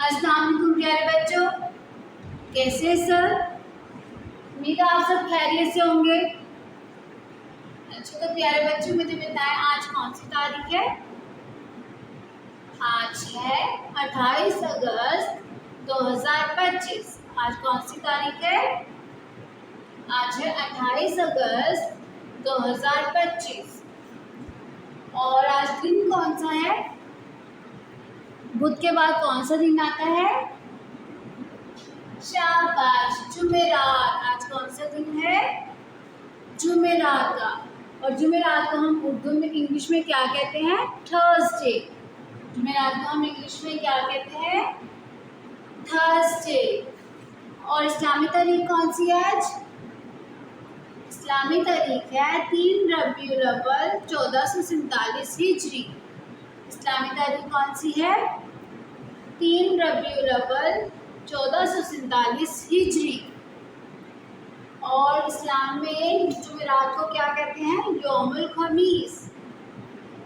अस्सलाम वालेकुम प्यारे बच्चों, कैसे हैं सर? उम्मीद है आप सब खैरियत से होंगे। अच्छा तो प्यारे बच्चों मुझे बताएं आज कौन सी तारीख है? आज है 28 अगस्त 2025। आज कौन सी तारीख है? आज है 28 अगस्त 2025। और आज दिन कौन सा है? बुध के बाद कौन सा दिन आता है? शाबाश, जुमेरात। आज कौन सा दिन है? जुमेरात का। और जुमेरात को हम उर्दू में इंग्लिश में क्या कहते हैं? थर्सडे। जुमेरात को हम इंग्लिश में क्या कहते हैं? थर्सडे। और इस्लामी तारीख कौन सी है आज? इस्लामी तारीख है 3 रबीउल अव्वल 1447 हिजरी। इस्लामी तारीख कौन सी है? 3 रबीउल अव्वल 1447 हिजरी। और इस्लाम में जुमेरात को क्या कहते हैं? यौमुल खमीस।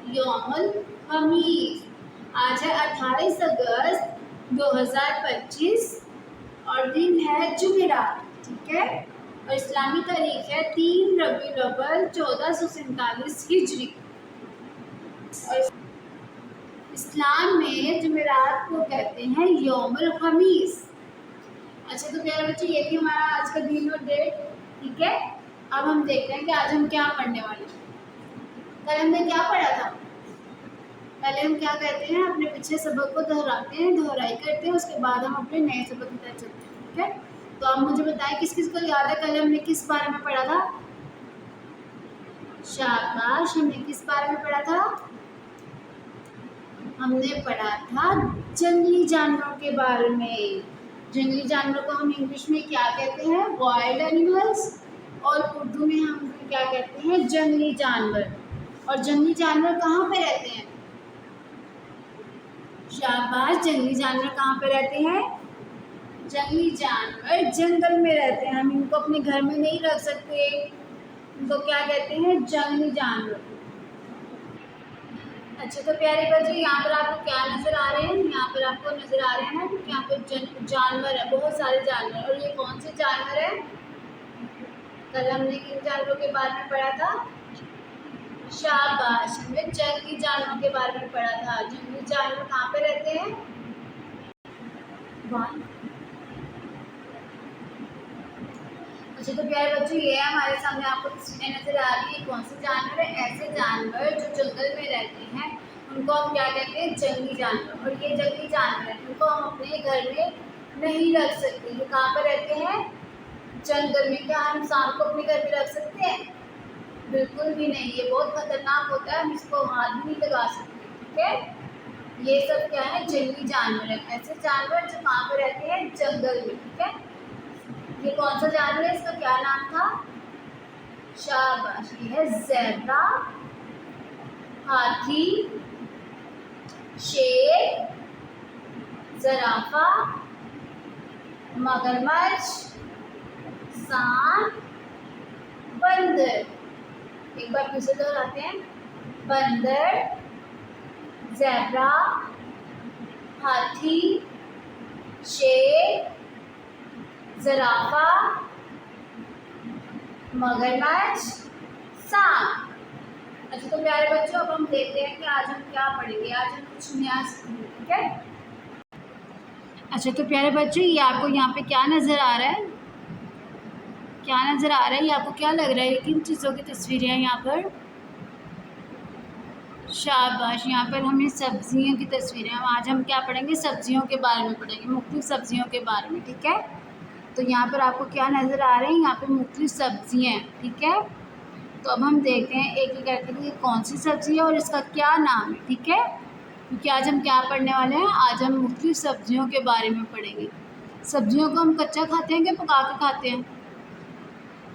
यौमुल खमीस। आज है 28 अगस्त 2025 और दिन है जुमेरात, ठीक है। और इस्लामी तारीख है 3 रबीउल अव्वल 1447 हिजरी। और इस्लाम में जुमेरात को कहते हैं यौमुल खमीस। अच्छा तो प्यारे बच्चे ये थी हमारा आज का दिन और डेट, ठीक है। अब हम देखते हैं कि आज हम क्या पढ़ने वाले हैं। कल हमने क्या पढ़ा था? पहले हम क्या करते हैं, अपने पिछले सबक को दोहराते हैं, दोहराई करते हैं, उसके बाद हम अपने नए सबक की तरफ चलते हैं, ठीक है। तो आप मुझे बताएं किस किस को याद है कल हमने किस बारे में पढ़ा था? शाबाश, हमने किस बारे में पढ़ा था? हमने पढ़ा था जंगली जानवरों के बारे में। जंगली जानवरों को हम इंग्लिश में क्या कहते हैं? Wild animals. और उर्दू में हम क्या कहते हैं? जंगली जानवर। और जंगली जानवर कहाँ पे रहते हैं? शाबाश, जंगली जानवर कहाँ पे रहते हैं? जंगली जानवर जंगल में रहते हैं। हम इनको अपने घर में नहीं रख सकते। इनको क्या कहते हैं? जंगली जानवर। अच्छा तो प्यारे बच्चे यहाँ पर आपको क्या नज़र आ रहे हैं? यहाँ पर आपको नज़र आ रहे हैं ना कि यहाँ पर जानवर है, बहुत सारे जानवर। और ये कौन से जानवर है? कल हमने किन जानवरों के बारे में पढ़ा था? शाबाश, हमने जंगली जानवरों के बारे में पढ़ा था। जंगली जानवर कहाँ पे रहते हैं? अच्छा तो प्यारे बच्चों ये हमारे सामने आपको तस्वीरें नजर आ रही है। कौन से जानवर है? ऐसे जानवर जो जंगल में रहते हैं उनको हम क्या कहते हैं? जंगली जानवर। और ये जंगली जानवर है, उनको हम अपने घर में नहीं रख सकते। ये कहाँ पर रहते हैं? जंगल में। क्या हम इंसान को अपने घर में रख सकते हैं? बिल्कुल भी नहीं, ये बहुत खतरनाक होता है, हम इसको हाथ भी नहीं लगा सकते, ठीक है। ये सब क्या है? जंगली जानवर है, ऐसे जानवर जो कहाँ पर रहते हैं? जंगल में, ठीक है। ये कौन सा जानवर है? इसका क्या नाम था? शाबाश, ये है ज़ेब्रा, हाथी, शेर, ज़राफ़ा, मगरमच्छ, सांप, बंदर। एक बार फिर से दोहराते हैं। बंदर, ज़ेब्रा, हाथी, शेर, ज़राफ़ा, मगरमच्छ, सांप। अच्छा तो प्यारे बच्चों अब हम देखते हैं कि आज हम क्या पढ़ेंगे। आज हम कुछ नया सीखेंगे, ठीक है। अच्छा तो प्यारे बच्चों ये आपको यहाँ पे क्या नज़र आ रहा है? क्या नज़र आ रहा है? ये आपको क्या लग रहा है? किन चीज़ों की तस्वीरें हैं यहाँ पर? शाबाश, यहाँ पर हमें सब्जियों की तस्वीरें हैं। आज हम क्या पढ़ेंगे? सब्जियों के बारे में पढ़ेंगे, मुख्तलिफ सब्जियों के बारे में, ठीक है। तो यहाँ पर आपको क्या नज़र आ रहे हैं? यहाँ पर मुख्तलिफ सब्जियाँ हैं, ठीक है। तो अब हम देखते हैं एक एक करके कि कौन सी सब्ज़ी है और इसका क्या नाम है, ठीक है। क्योंकि आज हम क्या पढ़ने वाले हैं? आज हम मुख्तलिफ सब्जियों के बारे में पढ़ेंगे। सब्जियों को हम कच्चा खाते हैं कि पका के खाते हैं?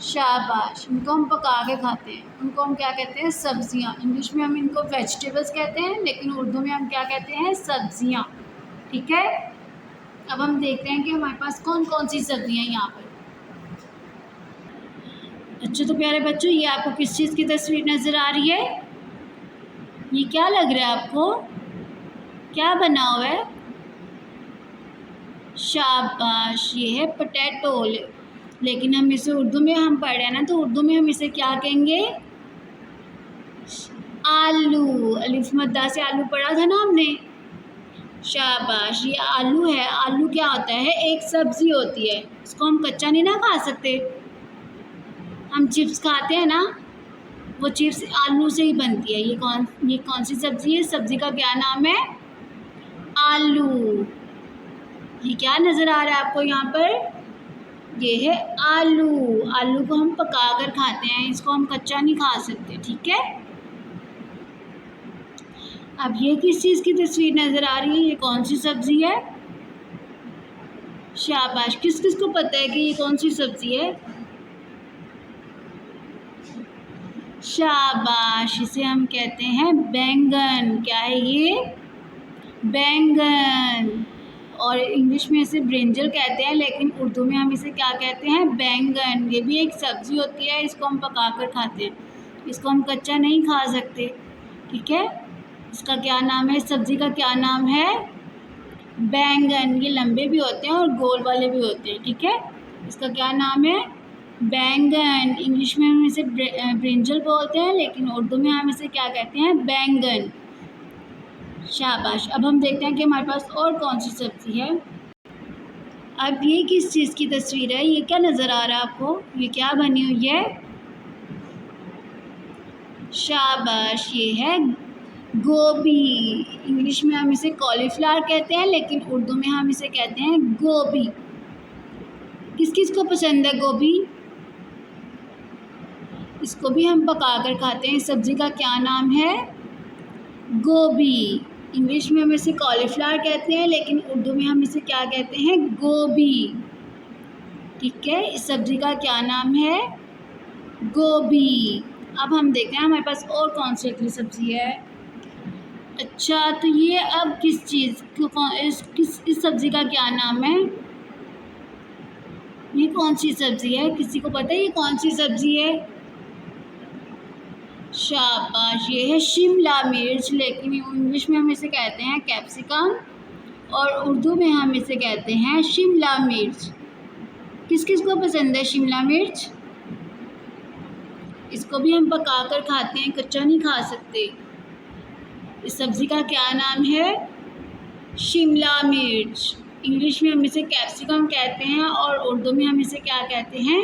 शाबाश, इनको हम पका के खाते हैं। उनको हम क्या कहते हैं? सब्जियाँ। इंग्लिश में हम इनको वेजिटेबल्स कहते हैं, लेकिन उर्दू में हम क्या कहते हैं? सब्जियाँ, ठीक है। अब हम देखते हैं कि हमारे पास कौन कौन सी सब्जियाँ हैं यहाँ पर। अच्छा तो प्यारे बच्चों ये आपको किस चीज़ की तस्वीर नज़र आ रही है? ये क्या लग रहा है आपको? क्या बना हुआ है? शाबाश, ये है पोटैटो। लेकिन हम इसे उर्दू में हम पढ़ रहे हैं ना, तो उर्दू में हम इसे क्या कहेंगे? आलू। अलिफ मद्दा से आलू पढ़ा था ना हमने। शाबाश, ये आलू है। आलू क्या होता है? एक सब्जी होती है, इसको हम कच्चा नहीं ना खा सकते। हम चिप्स खाते हैं ना, वो चिप्स आलू से ही बनती है। ये कौन सी सब्जी है? सब्जी का क्या नाम है? आलू। ये क्या नज़र आ रहा है आपको यहाँ पर? ये है आलू। आलू को हम पका कर खाते हैं, इसको हम कच्चा नहीं खा सकते, ठीक है। अब ये किस चीज़ की तस्वीर नज़र आ रही है? ये कौन सी सब्ज़ी है? शाबाश, किस किस को पता है कि ये कौन सी सब्ज़ी है? शाबाश, इसे हम कहते हैं बैंगन। क्या है ये? बैंगन। और इंग्लिश में इसे ब्रिंजल कहते हैं, लेकिन उर्दू में हम इसे क्या कहते हैं? बैंगन। ये भी एक सब्ज़ी होती है, इसको हम पका कर खाते हैं, इसको हम कच्चा नहीं खा सकते, ठीक है। इसका क्या नाम है? इस सब्ज़ी का क्या नाम है? बैंगन। ये लंबे भी होते हैं और गोल वाले भी होते हैं, ठीक है। इसका क्या नाम है? बैंगन। इंग्लिश में हम इसे ब्रिंजल बोलते हैं, लेकिन उर्दू में हम इसे क्या कहते हैं? बैंगन। शाबाश। अब हम देखते हैं कि हमारे पास और कौन सी सब्ज़ी है। अब ये किस चीज़ की तस्वीर है? ये क्या नज़र आ रहा है आपको? ये क्या बनी हुई है? शाबाश, ये है गोभी। इंग्लिश में हम इसे कॉलीफ्लावर कहते हैं, लेकिन उर्दू में हम इसे कहते हैं गोभी। किस किस को पसंद है गोभी? इसको भी हम पका कर खाते हैं। इस सब्ज़ी का क्या नाम है? गोभी। इंग्लिश में हम इसे कॉलीफ्लावर कहते हैं, लेकिन उर्दू में हम इसे क्या कहते हैं? गोभी, ठीक है। इस सब्ज़ी का क्या नाम है? गोभी। अब हम देखते हैं हमारे पास और कौन सी अगली सब्ज़ी है। अच्छा, तो ये अब किस चीज़ इस सब्ज़ी का क्या नाम है? ये कौन सी सब्ज़ी है? किसी को पता है ये कौन सी सब्ज़ी है? शाबाश, ये है शिमला मिर्च। लेकिन इंग्लिश में हम इसे कहते हैं कैप्सिकम, और उर्दू में हम इसे कहते हैं शिमला मिर्च। किस किस को पसंद है शिमला मिर्च? इसको भी हम पका कर खाते हैं, कच्चा नहीं खा सकते। इस सब्ज़ी का क्या नाम है? शिमला मिर्च। इंग्लिश में हम इसे कैप्सिकम कहते हैं, और उर्दू में हम इसे क्या कहते हैं?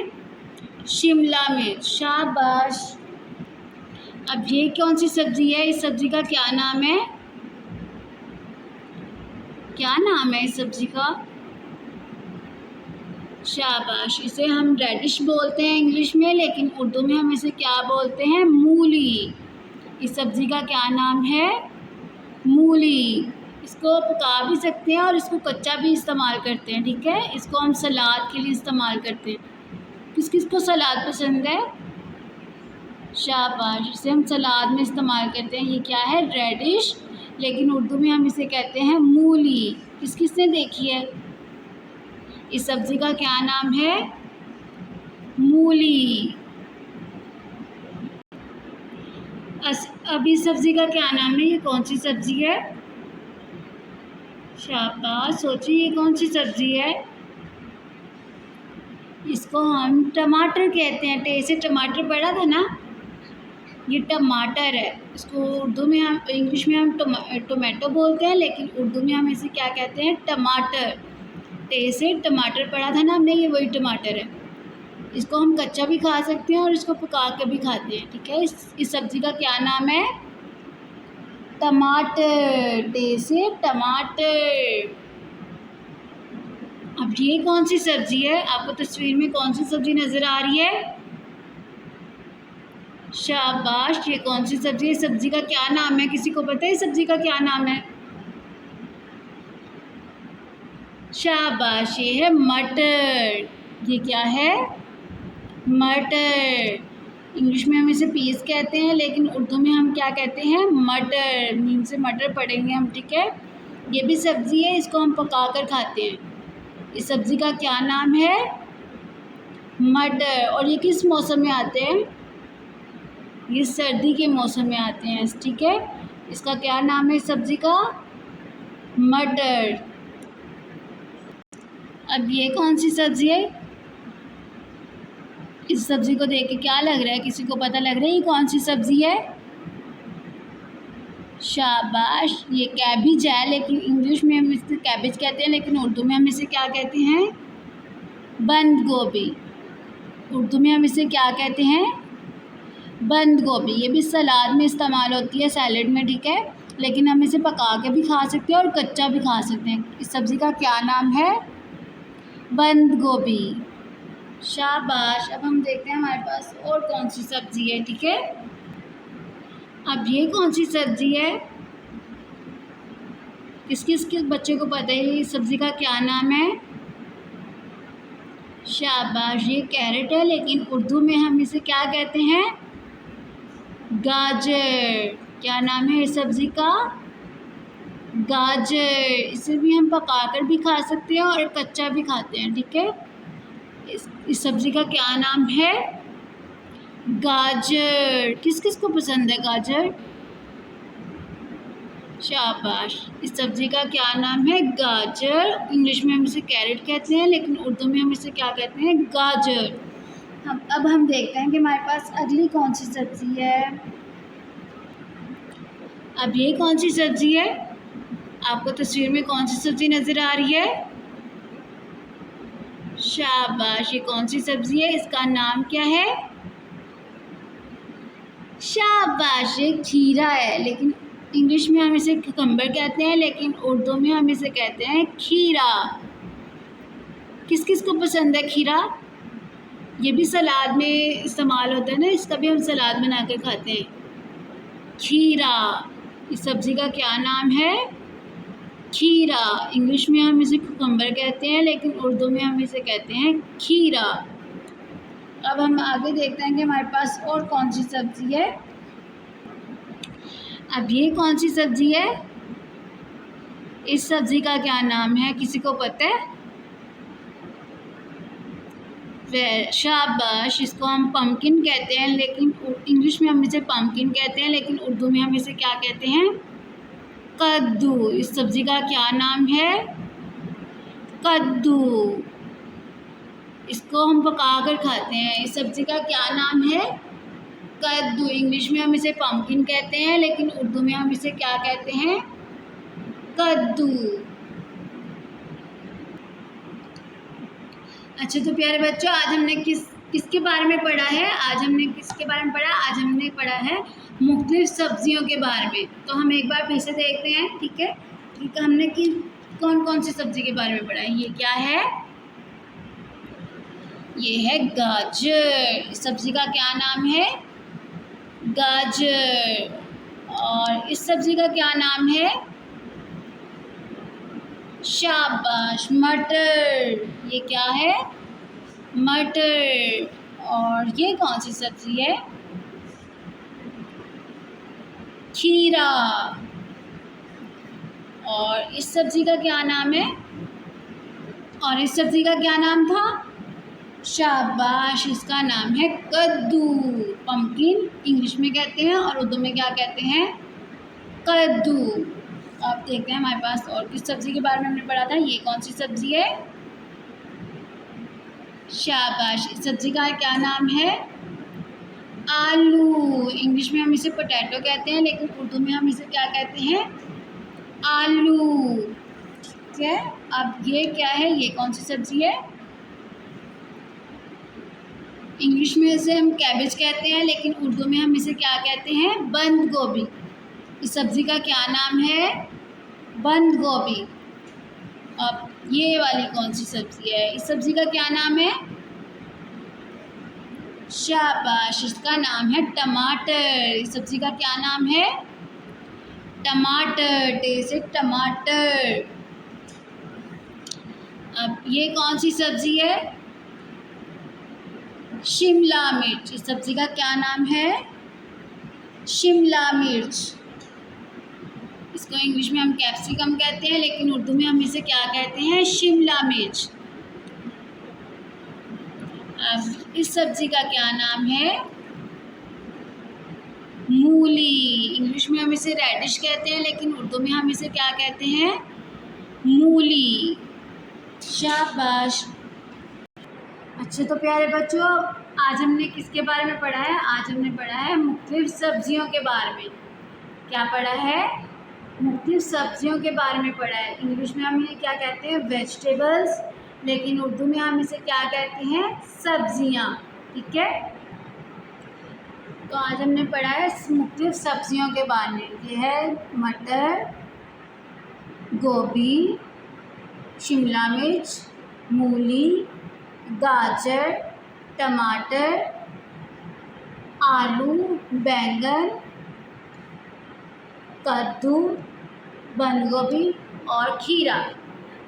शिमला मिर्च। शाबाश। अब ये कौन सी सब्ज़ी है? इस सब्ज़ी का क्या नाम है? क्या नाम है इस सब्ज़ी का? शाबाश, इसे हम रेडिश बोलते हैं इंग्लिश में, लेकिन उर्दू में हम इसे क्या बोलते हैं? मूली। इस सब्ज़ी का क्या नाम है? मूली। इसको पका भी सकते हैं और इसको कच्चा भी इस्तेमाल करते हैं, ठीक है। इसको हम सलाद के लिए इस्तेमाल करते हैं। किस किस को सलाद पसंद है? शाबाश, इसे हम सलाद में इस्तेमाल करते हैं। ये क्या है? रेडिश, लेकिन उर्दू में हम इसे कहते हैं मूली। किस किसने देखी है? इस सब्ज़ी का क्या नाम है? मूली। अब इस सब्ज़ी का क्या नाम है? ये कौन सी सब्ज़ी है? शाबाश, सोचिए ये कौन सी सब्ज़ी है? इसको हम टमाटर कहते हैं। से टमाटर पड़ा था ना, ये टमाटर है। इसको उर्दू में हम इंग्लिश में हम टोमेटो बोलते हैं, लेकिन उर्दू में हम इसे क्या कहते हैं? टमाटर। से टमाटर पड़ा था ना हमने, ये वही टमाटर है। इसको हम कच्चा भी खा सकते हैं और इसको पका के भी खाते हैं, ठीक है। इस सब्ज़ी का क्या नाम है? टमाटर। से टमाटर। अब ये कौन सी सब्ज़ी है? आपको तस्वीर में कौन सी सब्ज़ी नज़र आ रही है? शाबाश, ये कौन सी सब्ज़ी है? सब्ज़ी का क्या नाम है? किसी को पता है सब्ज़ी का क्या नाम है? शाबाश, ये है मटर। ये क्या है? मटर। इंग्लिश में हम इसे पीस कहते हैं, लेकिन उर्दू में हम क्या कहते हैं? मटर। नीम से मटर पढ़ेंगे हम, ठीक है। ये भी सब्ज़ी है, इसको हम पका कर खाते हैं। इस सब्ज़ी का क्या नाम है? मटर। और ये किस मौसम में आते हैं? ये सर्दी के मौसम में आते हैं, ठीक है। इसका क्या नाम है इस सब्ज़ी का? मटर। अब ये कौन सी सब्ज़ी है? इस सब्ज़ी को देख के क्या लग रहा है? किसी को पता लग रहा है ये कौन सी सब्ज़ी है? शाबाश, ये कैबिज है, लेकिन इंग्लिश में हम इसे कैबिज कहते हैं, लेकिन उर्दू में हम इसे क्या कहते हैं? बंद गोभी। उर्दू में हम इसे क्या कहते हैं? बंद गोभी। ये भी सलाद में इस्तेमाल होती है, सैलेड में, ठीक है, लेकिन हम इसे पका के भी खा सकते हैं और कच्चा भी खा सकते हैं। इस सब्ज़ी का क्या नाम है? बंद गोभी। शाबाश। अब हम देखते हैं हमारे पास और कौन सी सब्ज़ी है, ठीक है। अब ये कौन सी सब्ज़ी है? किस किस के बच्चे को पता है ये सब्ज़ी का क्या नाम है? शाबाश, ये कैरेट है, लेकिन उर्दू में हम इसे क्या कहते हैं? गाजर। क्या नाम है इस सब्ज़ी का? गाजर। इसे भी हम पकाकर भी खा सकते हैं और कच्चा भी खाते हैं, ठीक है। इस सब्ज़ी का क्या नाम है? गाजर। किस किस को पसंद है गाजर? शाबाश। इस सब्ज़ी का क्या नाम है? गाजर। इंग्लिश में हम इसे कैरेट कहते हैं, लेकिन उर्दू में हम इसे क्या कहते हैं? गाजर। अब हम देखते हैं कि हमारे पास अगली कौन सी सब्ज़ी है। अब ये कौन सी सब्ज़ी है? आपको तस्वीर में कौन सी सब्ज़ी नज़र आ रही है? शाबाश, ये कौन सी सब्ज़ी है? इसका नाम क्या है? शाबाश, ये खीरा है, लेकिन इंग्लिश में हम इसे कुकम्बर कहते हैं, लेकिन उर्दू में हम इसे कहते हैं खीरा। किस किस को पसंद है खीरा? ये भी सलाद में इस्तेमाल होता है ना, इसका भी हम सलाद बना कर खाते हैं। खीरा। इस सब्ज़ी का क्या नाम है? खीरा। इंग्लिश में हम इसे कुकम्बर कहते हैं, लेकिन उर्दू में हम इसे कहते हैं खीरा। अब हम आगे देखते हैं कि हमारे पास और कौन सी सब्ज़ी है। अब ये कौन सी सब्ज़ी है? इस सब्ज़ी का क्या नाम है? किसी को पता है? शाबाश, इसको हम पम्पकिन कहते हैं, लेकिन इंग्लिश में हम इसे पम्पकिन कहते हैं, लेकिन उर्दू में हम इसे क्या कहते हैं? कद्दू। इस सब्ज़ी का क्या नाम है? कद्दू। इसको हम पकाकर खाते हैं। इस सब्ज़ी का क्या नाम है? कद्दू। इंग्लिश में हम इसे पम्पकिन कहते हैं, लेकिन उर्दू में हम इसे क्या कहते हैं? कद्दू। अच्छा, तो प्यारे बच्चों, आज हमने किसके बारे में पढ़ा है? आज हमने किसके बारे में पढ़ा? आज हमने पढ़ा है मुख्तलिफ सब्जियों के बारे में। तो हम एक बार फिर से देखते हैं, ठीक है। ठीक है, हमने कौन कौन सी सब्जी के बारे में पढ़ा है? ये क्या है? ये है गाजर। इस सब्जी का क्या नाम है? गाजर। और इस सब्जी का क्या नाम है? शाबाश, मटर। ये क्या है? मटर। और ये कौन सी सब्जी है? खीरा। और इस सब्जी का क्या नाम है? और इस सब्जी का क्या नाम था? शाबाश, इसका नाम है कद्दू। पम्पकिन इंग्लिश में कहते हैं और उर्दू में क्या कहते हैं? कद्दू। अब देखते हैं हमारे पास और किस सब्ज़ी के बारे में हमने पढ़ा था। ये कौन सी सब्ज़ी है? शाबाश, इस सब्ज़ी का क्या नाम है? आलू। इंग्लिश में हम इसे पोटैटो कहते हैं, लेकिन उर्दू में हम इसे क्या कहते हैं? आलू। ठीक है। अब ये क्या है? ये कौन सी सब्ज़ी है? इंग्लिश में इसे हम कैबेज कहते हैं, लेकिन उर्दू में हम इसे क्या कहते हैं? बंद गोभी। इस सब्ज़ी का क्या नाम है? बंद गोभी। अब ये वाली कौन सी सब्ज़ी है? इस सब्ज़ी का क्या नाम है? शाबाश, इसका नाम है टमाटर। इस सब्ज़ी का क्या नाम है? टमाटर। टेस्ट टमाटर। अब ये कौन सी सब्ज़ी है? शिमला मिर्च। इस सब्ज़ी का क्या नाम है? शिमला मिर्च। इसको इंग्लिश में हम कैप्सिकम कहते हैं, लेकिन उर्दू में हम इसे क्या कहते हैं? शिमला मिर्च। अब इस सब्ज़ी का क्या नाम है? मूली। इंग्लिश में हम इसे रेडिश कहते हैं, लेकिन उर्दू में हम इसे क्या कहते हैं? मूली। शाबाश। अच्छा तो प्यारे बच्चों, आज हमने किसके बारे में पढ़ा है? आज हमने पढ़ा है मुख्तलिफ सब्जियों के बारे में। क्या पढ़ा है? मुख्तलिफ सब्जियों के बारे में पढ़ा है। इंग्लिश में हम इन्हें क्या कहते हैं? वेजिटेबल्स, लेकिन उर्दू में हम इसे क्या कहते हैं? सब्जियां। ठीक है, तो आज हमने पढ़ा है मुख्तलिफ सब्जियों के बारे में। ये है मटर, गोभी, शिमला मिर्च, मूली, गाजर, टमाटर, आलू, बैंगन, कद्दू, बंद गोभी और खीरा।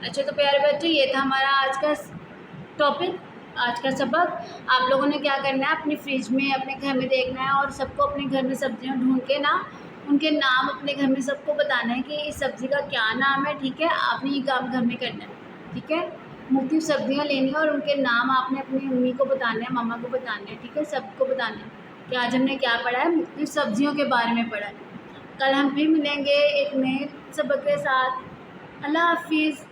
अच्छा तो प्यारे बच्चे, ये था हमारा आज का टॉपिक, आज का सबक। आप लोगों ने क्या करना है, अपनी फ्रिज में अपने घर में देखना है और सबको अपने घर में सब्जियां ढूंढ के ना उनके नाम अपने घर में सबको बताना है कि इस सब्ज़ी का क्या नाम है। ठीक है, आपने ये काम घर में करना है। ठीक है, मुख्तलिफ सब्जियां लेनी है और उनके नाम आपने अपनी मम्मी को बताने हैं, मम्मा को बताने हैं। ठीक है, सबको बताना है कि आज हमने क्या पढ़ा है, मुख्तलिफ सब्जियों के बारे में पढ़ा है। कल हम फिर मिलेंगे एक नए सबक के साथ। अल्लाह हाफिज़।